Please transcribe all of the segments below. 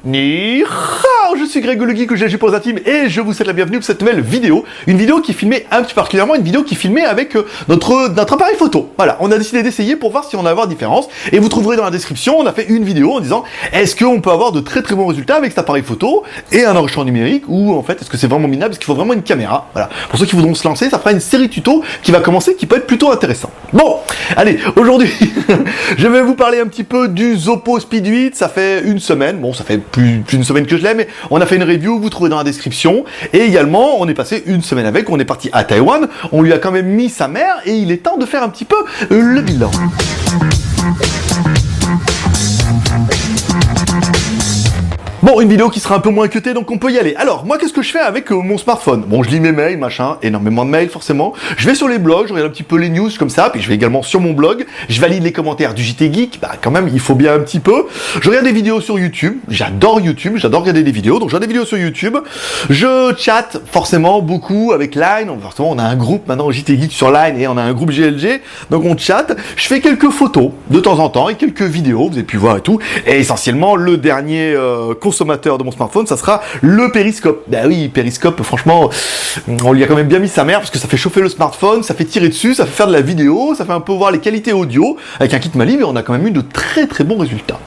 Ni hao, je suis Greg le Geek, GG pour la team, et je vous souhaite la bienvenue pour cette nouvelle vidéo. Une vidéo qui est filmée un petit particulièrement, une vidéo qui est filmée avec notre appareil photo. Voilà, on a décidé d'essayer pour voir si on va avoir différence. Et vous trouverez dans la description, on a fait une vidéo en disant est-ce qu'on peut avoir de très très bons résultats avec cet appareil photo et un enregistrement numérique, ou en fait est-ce que c'est vraiment minable, est-ce qu'il faut vraiment une caméra. Voilà, pour ceux qui voudront se lancer, ça fera une série de tutos qui va commencer, qui peut être plutôt intéressant. Bon, allez, aujourd'hui, je vais vous parler un petit peu du Oppo Speed 8. Ça fait une semaine, bon ça fait plus d'une semaine que je l'ai, mais on a fait une review, vous trouvez dans la description. Et également, on est passé une semaine avec, on est parti à Taïwan, on lui a quand même mis sa mère, et il est temps de faire un petit peu le bilan. Bon, une vidéo qui sera un peu moins cutée, donc on peut y aller. Alors, moi, qu'est-ce que je fais avec mon smartphone? Bon, je lis mes mails, machin, énormément de mails, forcément. Je vais sur les blogs, je regarde un petit peu les news comme ça, puis je vais également sur mon blog. Je valide les commentaires du JT Geek, bah quand même, il faut bien un petit peu. Je regarde des vidéos sur YouTube, j'adore YouTube, j'adore regarder des vidéos, donc je regarde des vidéos sur YouTube. Je chatte forcément beaucoup avec Line, forcément on a un groupe maintenant JT Geek sur Line, et on a un groupe GLG, donc on chatte. Je fais quelques photos de temps en temps, et quelques vidéos, vous avez pu voir et tout. Et essentiellement, le dernier consommateur de mon smartphone, ça sera le périscope. Bah oui, périscope, franchement, on lui a quand même bien mis sa mère, parce que ça fait chauffer le smartphone, ça fait tirer dessus, ça fait faire de la vidéo, ça fait un peu voir les qualités audio, avec un kit Mali, mais on a quand même eu de très très bons résultats.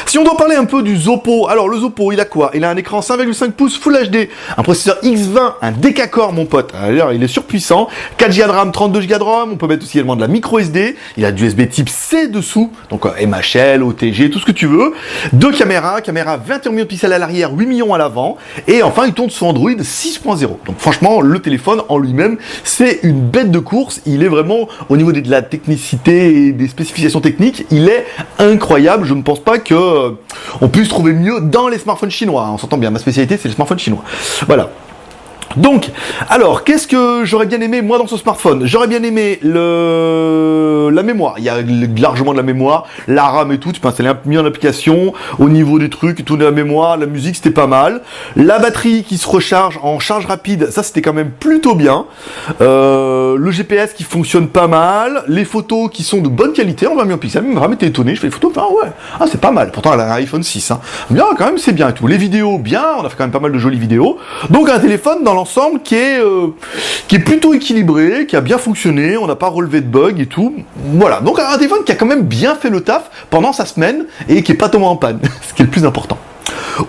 Si on doit parler un peu du Oppo, alors le Oppo, il a quoi? Il a un écran 5,5 pouces Full HD, un processeur X20, un décacore mon pote, alors il est surpuissant, 4 Go de RAM, 32 Go de ROM, on peut mettre aussi également de la micro SD, il a du USB type C dessous, donc MHL, OTG, tout ce que tu veux, deux caméras, 21 millions de pixels à l'arrière, 8 millions à l'avant, et enfin il tourne sur Android 6.0, donc franchement le téléphone en lui-même, c'est une bête de course, il est vraiment, au niveau de la technicité et des spécifications techniques, il est incroyable, je ne pense pas que on puisse trouver mieux dans les smartphones chinois. On s'entend bien, ma spécialité c'est les smartphones chinois. Voilà. Donc, alors, qu'est-ce que j'aurais bien aimé, moi, dans ce smartphone? J'aurais bien aimé la mémoire. Il y a largement de la mémoire, la RAM et tout, tu peux installer mieux en application, au niveau des trucs, tout de la mémoire, la musique, c'était pas mal. La batterie qui se recharge en charge rapide, ça, c'était quand même plutôt bien. Le GPS qui fonctionne pas mal, les photos qui sont de bonne qualité, en 20 millions de pixels, même vraiment été étonné, je fais les photos, enfin, ouais, ah, c'est pas mal. Pourtant, elle a un iPhone 6, hein. Bien, quand même, c'est bien et tout. Les vidéos, bien, on a fait quand même pas mal de jolies vidéos. Donc, un téléphone dans l'ensemble qui est plutôt équilibré, qui a bien fonctionné, on n'a pas relevé de bugs et tout. Voilà, donc un téléphone qui a quand même bien fait le taf pendant sa semaine et qui est pas tombé en panne, ce qui est le plus important.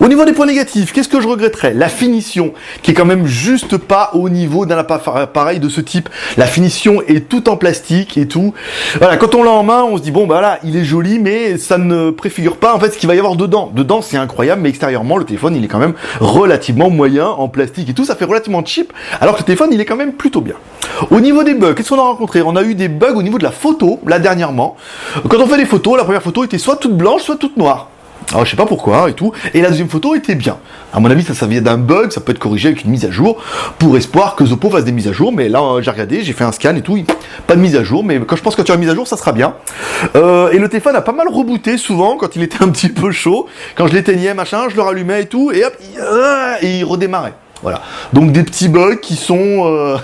Au niveau des points négatifs, qu'est-ce que je regretterais? La finition, qui est quand même juste pas au niveau d'un appareil de ce type. La finition est tout en plastique et tout. Voilà, quand on l'a en main, on se dit bon bah là, il est joli, mais ça ne préfigure pas en fait ce qu'il va y avoir dedans. Dedans, c'est incroyable, mais extérieurement, le téléphone, il est quand même relativement moyen en plastique et tout. Ça fait relativement cheap, alors que le téléphone, il est quand même plutôt bien. Au niveau des bugs, qu'est-ce qu'on a rencontré? On a eu des bugs au niveau de la photo, là dernièrement. Quand on fait des photos, la première photo était soit toute blanche, soit toute noire. Alors je sais pas pourquoi et tout, et la deuxième photo était bien. À mon avis ça vient d'un bug, ça peut être corrigé avec une mise à jour, pour espoir que Oppo fasse des mises à jour, mais là j'ai regardé, j'ai fait un scan et tout, pas de mise à jour, mais quand je pense que tu as une mise à jour ça sera bien. Et le téléphone a pas mal rebooté souvent quand il était un petit peu chaud, quand je l'éteignais machin, je le rallumais et tout, et hop, et il redémarrait. Voilà, donc des petits bugs qui sont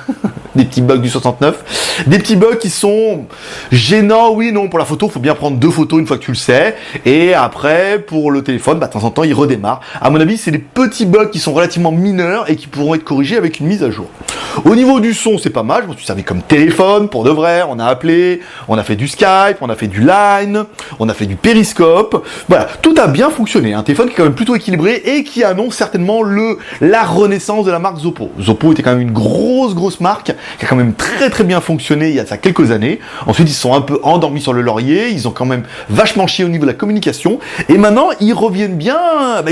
des petits bugs du 69, des petits bugs qui sont gênants, oui, non, pour la photo, faut bien prendre 2 photos une fois que tu le sais, et après, pour le téléphone, bah, de temps en temps, il redémarre. À mon avis, c'est des petits bugs qui sont relativement mineurs et qui pourront être corrigés avec une mise à jour. Au niveau du son, c'est pas mal, je me suis servi comme téléphone, pour de vrai, on a appelé, on a fait du Skype, on a fait du Line, on a fait du périscope, voilà, tout a bien fonctionné, un téléphone qui est quand même plutôt équilibré et qui annonce certainement la renaissance de la marque Oppo. Oppo était quand même une grosse marque qui a quand même très bien fonctionné il y a ça quelques années. Ensuite ils se sont un peu endormis sur le laurier, ils ont quand même vachement chié au niveau de la communication et maintenant ils reviennent bien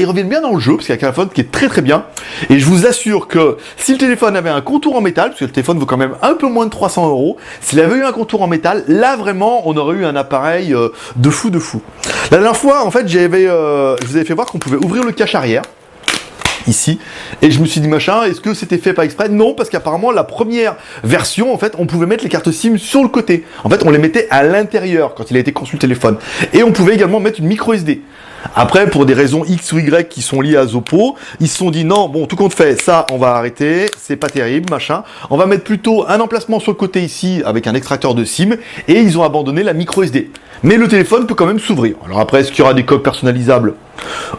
dans le jeu parce qu'il y a un téléphone qui est très bien et je vous assure que si le téléphone avait un contour en métal, parce que le téléphone vaut quand même un peu moins de 300 €, s'il avait eu un contour en métal, là vraiment on aurait eu un appareil de fou. La dernière fois en fait je vous avais fait voir qu'on pouvait ouvrir le cache arrière ici, et je me suis dit machin, est-ce que c'était fait par exprès? Non, parce qu'apparemment la première version, en fait, on pouvait mettre les cartes SIM sur le côté. En fait, on les mettait à l'intérieur quand il a été conçu le téléphone. Et on pouvait également mettre une micro SD. Après, pour des raisons X ou Y qui sont liées à Oppo, ils se sont dit non, bon, tout compte fait, ça, on va arrêter, c'est pas terrible, machin. On va mettre plutôt un emplacement sur le côté ici avec un extracteur de SIM et ils ont abandonné la micro SD. Mais le téléphone peut quand même s'ouvrir. Alors après, est-ce qu'il y aura des coques personnalisables?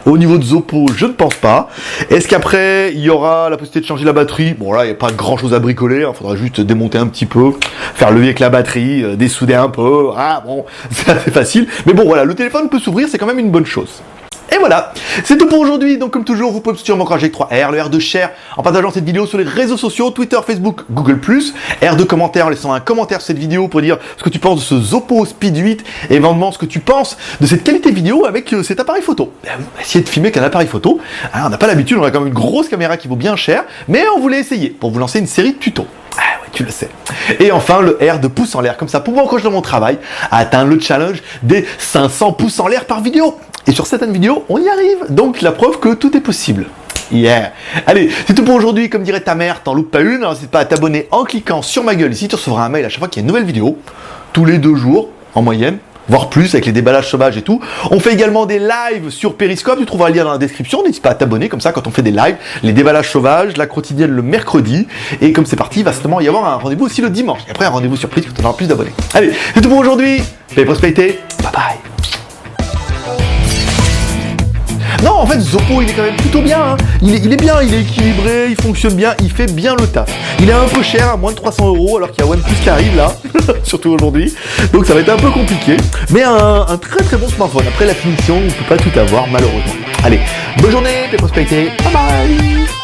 Au niveau de Zoppo, je ne pense pas. Est-ce qu'après, il y aura la possibilité de changer la batterie? Bon là, il n'y a pas grand chose à bricoler, il faudra juste démonter un petit peu, faire levier avec la batterie, dessouder un peu, ah bon, c'est assez facile. Mais bon voilà, le téléphone peut s'ouvrir, c'est quand même une bonne chose. Et voilà, c'est tout pour aujourd'hui. Donc comme toujours, vous pouvez me soutenir mon encourager avec 3R, le R de share en partageant cette vidéo sur les réseaux sociaux, Twitter, Facebook, Google+, R de commentaire en laissant un commentaire sur cette vidéo pour dire ce que tu penses de ce Zoppo Speed 8 et éventuellement ce que tu penses de cette qualité vidéo avec cet appareil photo. Ben oui, essayez de filmer qu'un appareil photo. Alors, on n'a pas l'habitude, on a quand même une grosse caméra qui vaut bien cher, mais on voulait essayer pour vous lancer une série de tutos. Ah ouais, tu le sais. Et enfin, le R de pouce en l'air, comme ça, pour m'encourager dans mon travail à atteindre le challenge des 500 pouces en l'air par vidéo. Et sur certaines vidéos, on y arrive. Donc, la preuve que tout est possible. Yeah. Allez, c'est tout pour aujourd'hui. Comme dirait ta mère, t'en loupes pas une. Alors, n'hésite pas à t'abonner en cliquant sur ma gueule ici. Tu recevras un mail à chaque fois qu'il y a une nouvelle vidéo. Tous les 2 jours, en moyenne. Voire plus, avec les déballages sauvages et tout. On fait également des lives sur Periscope, tu trouveras le lien dans la description, n'hésite pas à t'abonner, comme ça quand on fait des lives, les déballages sauvages, la quotidienne le mercredi, et comme c'est parti, il va certainement y avoir un rendez-vous aussi le dimanche, et après un rendez-vous surprise quand on aura plus d'abonnés. Allez, c'est tout pour aujourd'hui, paix et prospérité, bye bye. Non, en fait, Zoppo, il est quand même plutôt bien. Hein. Il est bien, il est équilibré, il fonctionne bien, il fait bien le taf. Il est un peu cher, à moins de 300 €, alors qu'il y a OnePlus qui arrive là, surtout aujourd'hui. Donc ça va être un peu compliqué. Mais un très très bon smartphone. Après la finition, on ne peut pas tout avoir, malheureusement. Allez, bonne journée, paix et prospérité, bye bye.